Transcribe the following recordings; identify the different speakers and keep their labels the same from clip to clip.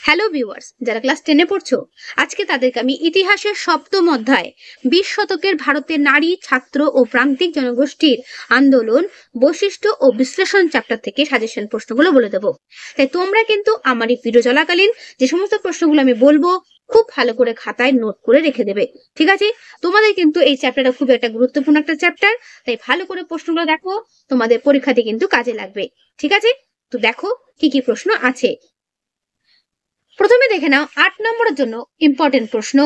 Speaker 1: Hello viewers, যারা class 10-এ পড়ছো, আজকে তাদেরকে আমি ইতিহাসের সপ্তম অধ্যায় 20 শতকের ভারতের নারী, ছাত্র ও প্রান্তিক জনগোষ্ঠীর আন্দোলন, বৈশিষ্ট্য ও বিশ্লেষণ চ্যাপ্টার থেকে সাজেশন প্রশ্নগুলো বলে দেবো। তাই তোমরা কিন্তু আমার এই ভিডিও চলাকালীন যে সমস্ত প্রশ্নগুলো আমি বলবো খুব ভালো করে খাতায় নোট করে রেখে দেবে, ঠিক আছে? তোমাদের কিন্তু এই চ্যাপ্টারটা খুব একটা গুরুত্বপূর্ণ একটা চ্যাপ্টার, তাই ভালো করে প্রশ্নগুলো দেখো, তোমাদের পরীক্ষাতে কিন্তু কাজে লাগবে, ঠিক আছে? তো দেখো কি কি প্রশ্ন আছে। প্রথমে দেখে নাও 8 নম্বরের জন্য ইম্পর্টেন্ট প্রশ্ন,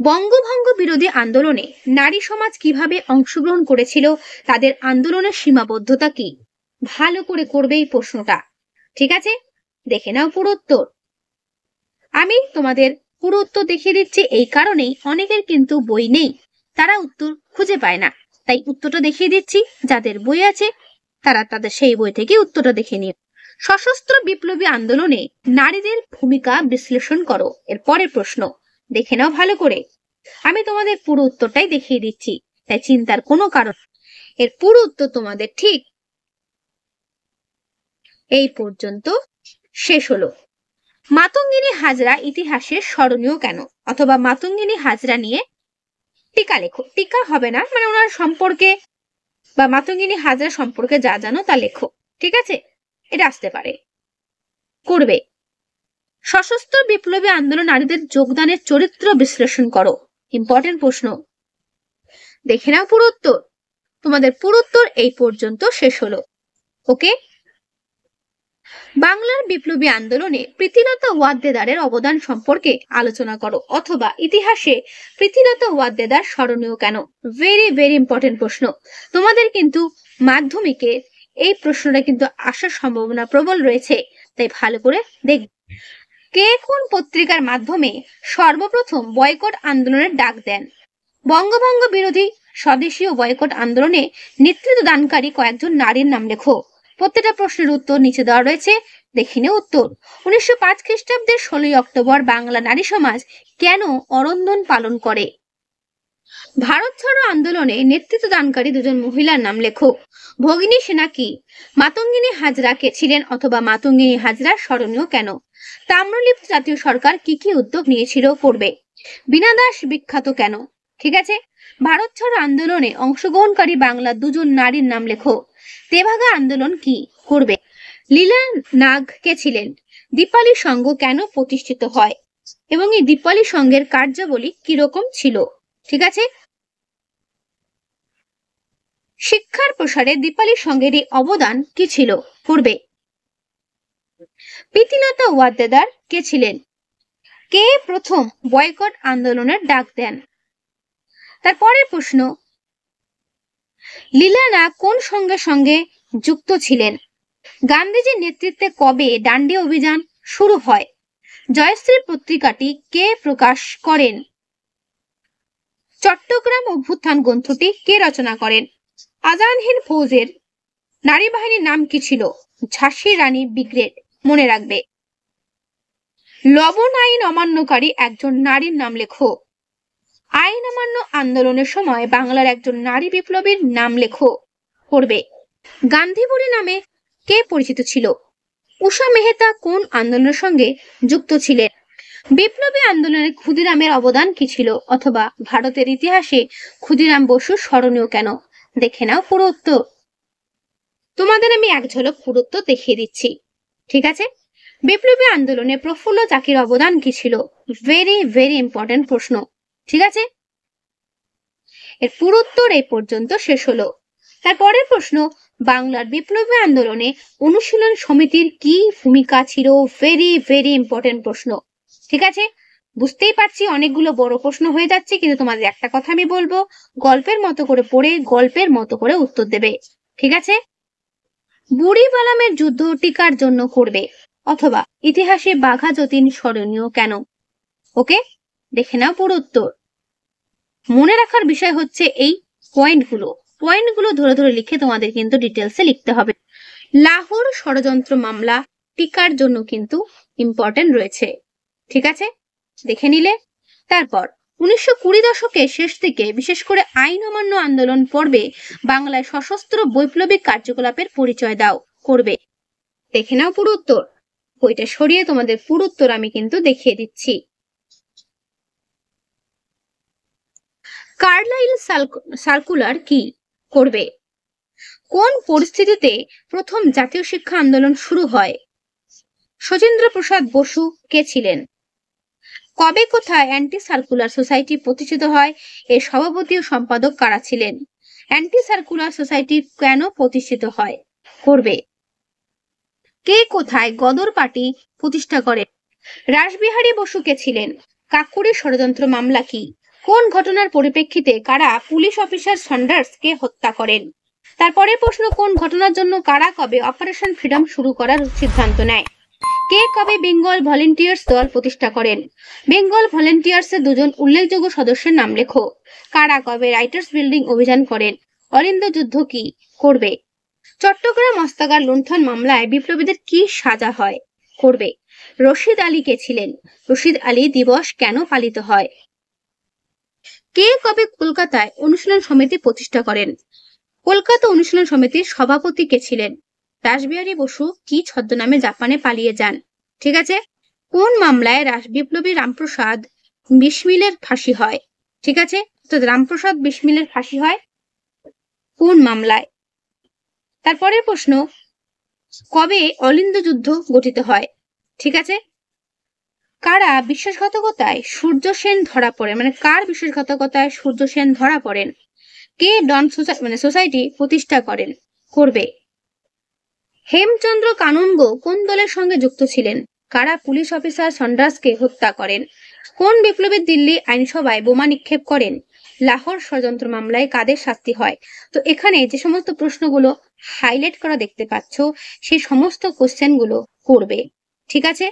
Speaker 1: বঙ্গভঙ্গ বিরোধী আন্দোলনে নারী সমাজ কিভাবে অংশগ্রহণ করেছিল, তাদের আন্দোলনের সীমাবদ্ধতা কি? ভালো করে করবে এই প্রশ্নটা, ঠিক আছে? দেখে নাও পুরো উত্তর। আমি তোমাদের পুরো উত্তর দেখিয়ে দিচ্ছি এই কারণেই অনেকের কিন্তু বই নেই, তারা উত্তর খুঁজে পায় না, তাই উত্তরটা দেখিয়ে দিচ্ছি। যাদের বই আছে তারা তাদের সেই বই থেকে উত্তরটা দেখে নিও। সশস্ত্র বিপ্লবী আন্দোলনে নারীদের ভূমিকা বিশ্লেষণ করো। এর পরের প্রশ্ন দেখে নাও ভালো করে। আমি তোমাদের পুরো উত্তরটাই দেখিয়ে দিচ্ছি, তাই চিন্তার কোনো কারণ। এর পুরো উত্তর তোমাদের ঠিক এই পর্যন্ত শেষ হলো। মাতঙ্গিনী হাজরা ইতিহাসে স্মরণীয় কেন? অথবা মাতঙ্গিনী হাজরা নিয়ে টিকা লেখো। টিকা হবে না, মানে ওনার সম্পর্কে বা মাতঙ্গিনী হাজরা সম্পর্কে যা জানো তা লেখো, ঠিক আছে? এটা আসতে পারে, করবে। সশস্ত্র বিপ্লবী আন্দোলন নারীদের যোগদানের চরিত্র বিশ্লেষণ করো। ইম্পর্টেন্ট প্রশ্ন, দেখে নাও পুরো উত্তর। তোমাদের পুরো উত্তর এই পর্যন্ত শেষ হলো, ওকে? বাংলার বিপ্লবী আন্দোলনে প্রীতিলতা ওয়াদ্দেদারের অবদান সম্পর্কে আলোচনা করো। অথবা ইতিহাসে প্রীতিলতা ওয়াদ্দেদার স্মরণীয় কেন? ভেরি ভেরি ইম্পর্টেন্ট প্রশ্ন। তোমাদের কিন্তু মাধ্যমিকে এই প্রশ্নটা কিন্তু আসার সম্ভাবনা প্রবল রয়েছে, তাই ভালো করে দেখ। কে কোন পত্রিকার মাধ্যমে সর্বপ্রথম বয়কট আন্দোলনের ডাক দেন? বঙ্গভঙ্গ বিরোধী স্বদেশীয় বয়কট আন্দোলনে নেতৃত্ব দানকারী কয়েকজন নারীর নাম লেখো। প্রত্যেকটা প্রশ্নের উত্তর নিচে দেওয়া রয়েছে, দেখে নিও উত্তর। 1905 খ্রিস্টাব্দের 16 অক্টোবর বাংলা নারী সমাজ কেন অরন্ধন পালন করে? ভারত ছাড়ো আন্দোলনে নেতৃত্ব দানকারী দুজন মহিলার নাম লেখো। ভগিনী সেনা কি? মাতঙ্গিনী হাজরা কে ছিলেন? অথবা মাতঙ্গিনী হাজরা স্মরণীয় কেন? তাম্রলিপ্ত জাতীয় সরকার কি কি উদ্যোগ নিয়েছিল, করবে। বীণা দাস বিখ্যাত কেন? ঠিক আছে। ভারত ছাড়ো আন্দোলনে অংশগ্রহণকারী বাংলার দুজন নারীর নাম লেখো। তেভাগা আন্দোলন কি, করবে। লীলা নাগ কে ছিলেন? দীপালি সংঘ কেন প্রতিষ্ঠিত হয় এবং এই দীপালি সংঘের কার্যাবলী কিরকম ছিল, ঠিক আছে? শিক্ষার প্রসারে দীপালি সংঘের অবদান কি ছিল, করবে। প্রীতিলতা ওয়াদ্দেদার কে ছিলেন? কে প্রথম বয়কট আন্দোলনের ডাক দেন? তারপরের প্রশ্ন, লীলা নাগ কোন সংঘের সঙ্গে যুক্ত ছিলেন? গান্ধীজির নেতৃত্বে কবে ডান্ডি অভিযান শুরু হয়? জয়শ্রী পত্রিকাটি কে প্রকাশ করেন? চট্টগ্রাম অভ্যুত্থান গ্রন্থটি কে রচনা করেন? আজানহীন ফৌজের নারী বাহিনীর নাম কি ছিল? ঝাঁসি রানী ব্রিগেড, মনে রাখবে। লবণ আইন অমান্যকারী একজন নারীর নাম লেখো। আইন অমান্য আন্দোলনের সময় বাংলার একজন নারী বিপ্লবীর নাম লেখো, করবে। গান্ধী বুড়ি নামে কে পরিচিত ছিল? উষা মেহতা কোন আন্দোলনের সঙ্গে যুক্ত ছিলেন? বিপ্লবী আন্দোলনে ক্ষুদিরামের অবদান কি ছিল? অথবা ভারতের ইতিহাসে ক্ষুদিরাম বসু স্মরণীয় কেন? দেখে নাও পুরো উত্তর। তোমাদের আমি এক ঝলক পুরো উত্তর দেখিয়ে দিচ্ছি, ঠিক আছে? বিপ্লবী আন্দোলনে প্রফুল্ল চাকির অবদান কি ছিল? ভেরি ভেরি ইম্পর্টেন্ট প্রশ্ন, ঠিক আছে? এর পুরো উত্তর এই পর্যন্ত শেষ হলো। তারপরের প্রশ্ন, বাংলার বিপ্লবী আন্দোলনে অনুশীলন সমিতির কি ভূমিকা ছিল? ভেরি ভেরি ইম্পর্টেন্ট প্রশ্ন, ঠিক আছে? বুঝতেই পারছি অনেকগুলো বড় প্রশ্ন হয়ে যাচ্ছে, কিন্তু তোমাদের একটা কথা আমি বলবো, গল্পের মতো করে পড়ে গল্পের মতো করে উত্তর দেবে, ঠিক আছে? বুড়ি বালামের যুদ্ধ টিকার জন্য করবে। অথবা ইতিহাসে বাঘা যতীন স্মরণীয় কেন? ওকে, দেখে নাও পুরো উত্তর। মনে রাখার বিষয় হচ্ছে এই পয়েন্টগুলো ধরে ধরে লিখে তোমাদের কিন্তু ডিটেলসে লিখতে হবে। লাহোর ষড়যন্ত্র মামলা টিকার জন্য কিন্তু ইম্পর্টেন্ট রয়েছে, ঠিক আছে? দেখে নিলে। তারপর 1920 দশকের শেষ দিকে বিশেষ করে আইন অমান্য আন্দোলন পর্বে বাংলায় সশস্ত্র বৈপ্লবিক কার্যকলাপের পরিচয় দাও, করবে। দেখে নাও পুরো উত্তর। বইটা সরিয়ে তোমাদের পুরো উত্তর আমি কিন্তু দেখিয়ে দিচ্ছি। কার্লাইল সার্কুলার কি? করবে। কোন পরিস্থিতিতে প্রথম জাতীয় শিক্ষা আন্দোলন শুরু হয়? শচীন্দ্র প্রসাদ বসু কে ছিলেন? কবে কোথায় অ্যান্টি সার্কুলার সোসাইটি প্রতিষ্ঠিত হয়? এর সভাপতি ও সম্পাদক কারা ছিলেন? অ্যান্টি সার্কুলার সোসাইটি কেন প্রতিষ্ঠিত হয়? করবে। কে কোথায় গদর পার্টি প্রতিষ্ঠা করেন? রাসবিহারী বসু কে ছিলেন? কাকুরি ষড়যন্ত্র মামলা কি? কোন ঘটনার পরিপ্রেক্ষিতে কারা পুলিশ অফিসার সন্ডার্সকে হত্যা করেন? তারপরে প্রশ্ন, কোন ঘটনার জন্য কারা কবে অপারেশন ফ্রিডম শুরু করার সিদ্ধান্ত নেয়? কে কবে বেঙ্গল ভলেন্টিয়ার্স দল প্রতিষ্ঠা করেন? বেঙ্গল ভলেন্টিয়ার্সের দুজন উল্লেখযোগ্য সদস্যের নাম লেখো। কারা কবে রাইটার্স বিল্ডিং অভিযান করেন? অলিন্দ যুদ্ধ কি? করবে। চট্টগ্রাম অস্ত্রাগার লুণ্ঠন মামলায় বিপ্লবীদের কি সাজা হয়? করবে। রশিদ আলী কে ছিলেন? রশিদ আলী দিবস কেন পালিত হয়? কে কবে কলকাতায় অনুশীলন সমিতি প্রতিষ্ঠা করেন? কলকাতা অনুশীলন সমিতির সভাপতি কে ছিলেন? রাসবিহারী বসু কি ছদ্মনামে জাপানে পালিয়ে যান? ঠিক আছে। কোন মামলায় বিপ্লবী রামপ্রসাদ বিসমিলের ফাঁসি হয়? ঠিক আছে, তো রামপ্রসাদ বিসমিলের ফাঁসি হয় কোন মামলায়? তারপরের প্রশ্ন, কবে অলিন্দ যুদ্ধ গঠিত হয়? ঠিক আছে। কারা বিশ্বাসঘাতকতায় সূর্য সেন ধরা পড়ে, মানে কার বিশ্বাসঘাতকতায় সূর্য সেন ধরা পড়েন? কে ডন সোসাইটি প্রতিষ্ঠা করেন? করবে। হেমচন্দ্র কানুনগো কোন দলের সঙ্গে যুক্ত ছিলেন? কারা পুলিশ অফিসার সন্ডার্সকে হত্যা করেন? কোন বিপ্লবী দিল্লি আইনসভায় বোমা নিক্ষেপ করেন? লাহোর ষড়যন্ত্র মামলায় কাদের শাস্তি হয়? তো এখানে যে সমস্ত প্রশ্নগুলো হাইলাইট করা দেখতে পাচ্ছ, সেই সমস্ত কোশ্চেনগুলো করবে। ঠিক আছে।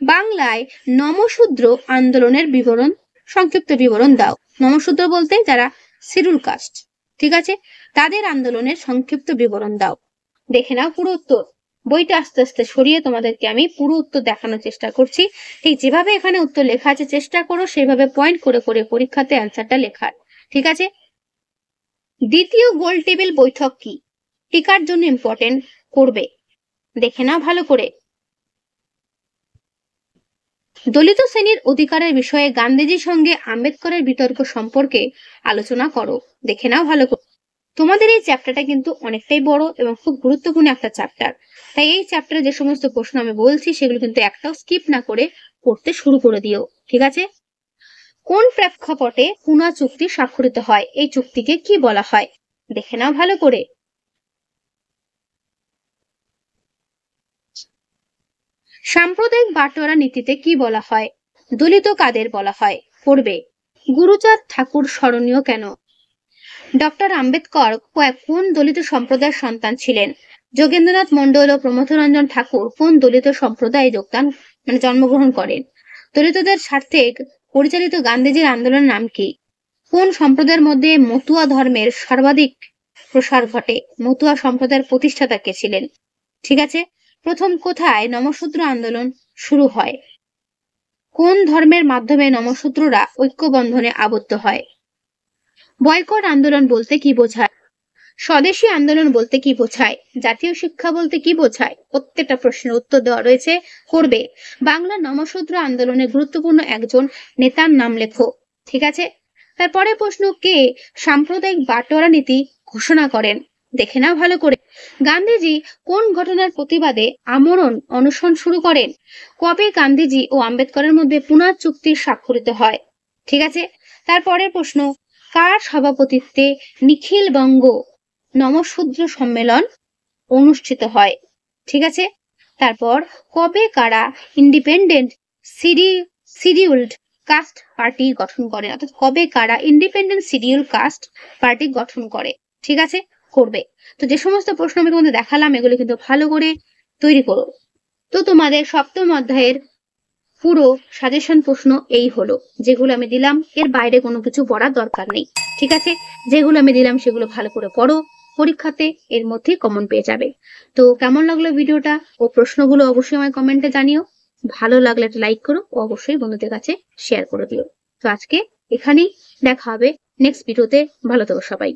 Speaker 1: বাংলায় নমশূদ্র আন্দোলনের বিবরণ, সংক্ষিপ্ত বিবরণ দাও। নমশূদ্র বলতে যারা শিডিউল কাস্ট, ঠিক আছে, তাদের আন্দোলনের সংক্ষিপ্ত বিবরণ দাও। দেখে নাও পুরো উত্তর। বইটা আস্তে আস্তে সরিয়ে তোমাদেরকে আমি পুরো উত্তর দেখানোর চেষ্টা করছি। ঠিক যেভাবে এখানে উত্তর লেখা আছে চেষ্টা করো সেভাবে পয়েন্ট করে করে পরীক্ষাতে অ্যান্সারটা লেখার। ঠিক আছে। দ্বিতীয় গোল টেবিল বৈঠক কি? টিকার জন্য ইম্পর্টেন্ট। করবে। দেখে নাও ভালো করে। দলিত শ্রেণীর অধিকারের বিষয়ে গান্ধীজির সঙ্গে আম্বেদকরের বিতর্ক সম্পর্কে আলোচনা করো। দেখে নাও ভালো করে। তোমাদের এই চ্যাপ্টারটা কিন্তু অনেকটাই বড় এবং খুব গুরুত্বপূর্ণ একটা চ্যাপ্টার, তাই এই চ্যাপ্টারে যে সমস্ত প্রশ্ন আমি বলছি সেগুলো কিন্তু একটাও স্কিপ না করে পড়তে শুরু করে দিও। ঠিক আছে। কোন প্রেক্ষাপটে পুনা চুক্তি স্বাক্ষরিত হয়? এই চুক্তিকে কি বলা হয়? দেখে নাও ভালো করে। সাম্প্রদায়িক বাটোয়ারা নীতিতে কি বলা হয়? দলিত কাদের বলা হয়? পড়বে। গুরুচাঁদ ঠাকুর স্মরণীয় কেন? ডক্টর আম্বেদকর কোন দলিত সম্প্রদায়ের সন্তান ছিলেন? যোগেন্দ্রনাথ মন্ডল ও প্রমথরঞ্জন ঠাকুর কোন দলিত সম্প্রদায়ে জন্মগ্রহণ করেন? দলিতদের স্বার্থে পরিচালিত গান্ধীজির আন্দোলনের নাম কি? কোন সম্প্রদায়ের মধ্যে মতুয়া ধর্মের সর্বাধিক প্রসার ঘটে? মতুয়া সম্প্রদায়ের প্রতিষ্ঠাতা কে ছিলেন? ঠিক আছে। প্রথম কোথায় নমশূদ্র আন্দোলন শুরু হয়? কোন ধর্মের মাধ্যমে নমশূদ্ররা ঐক্যবন্ধনে আবদ্ধ হয়? বয়কট আন্দোলন বলতে কি বোঝায়? স্বদেশী আন্দোলন বলতে কি বোঝায়? জাতীয় শিক্ষা বলতে কি বোঝায়? প্রত্যেকটা প্রশ্নের উত্তর দেওয়া রয়েছে। করবে। বাংলা নমশূদ্র আন্দোলনের গুরুত্বপূর্ণ একজন নেতার নাম লেখো। ঠিক আছে। তারপরে প্রশ্ন, কে সাম্প্রদায়িক বাটোয়ারা নীতি ঘোষণা করেন? দেখে নাও ভালো করে। গান্ধীজি কোন ঘটনার প্রতিবাদে আমরণ অনশন শুরু করেন? কবে গান্ধীজি ও আম্বেদকরের মধ্যে পুনা চুক্তি স্বাক্ষরিত হয়? ঠিক আছে। তারপরের প্রশ্ন, কার সভাপতিত্বে নিখিল বঙ্গ নমশূদ্র সম্মেলন অনুষ্ঠিত হয়? ঠিক আছে। তারপর কবে কারা ইন্ডিপেন্ডেন্ট শিডিউলড কাস্ট পার্টি গঠন করে? অর্থাৎ কবে কারা ইন্ডিপেন্ডেন্ট শিডিউল কাস্ট পার্টি গঠন করে? ঠিক আছে। করবে। তো যে সমস্ত প্রশ্ন আমি তোমাদের দেখালাম এগুলো কিন্তু ভালো করে তৈরি করো। তো তোমাদের সপ্তম অধ্যায়ের পুরো সাজেশন প্রশ্ন এই হলো, যেগুলো আমি দিলাম এর বাইরে কোনো কিছু পড়ার দরকার নেই। ঠিক আছে। যেগুলো আমি দিলাম সেগুলো ভালো করে পড়ো, পরীক্ষাতে এর মধ্যে কমন পেয়ে যাবে। তো কেমন লাগলো ভিডিওটা ও প্রশ্নগুলো অবশ্যই আমায় কমেন্টে জানিও। ভালো লাগলে একটা লাইক করো ও অবশ্যই বন্ধুদের কাছে শেয়ার করে দিও। তো আজকে এখানেই দেখা হবে নেক্সট ভিডিওতে। ভালো থেকো সবাই।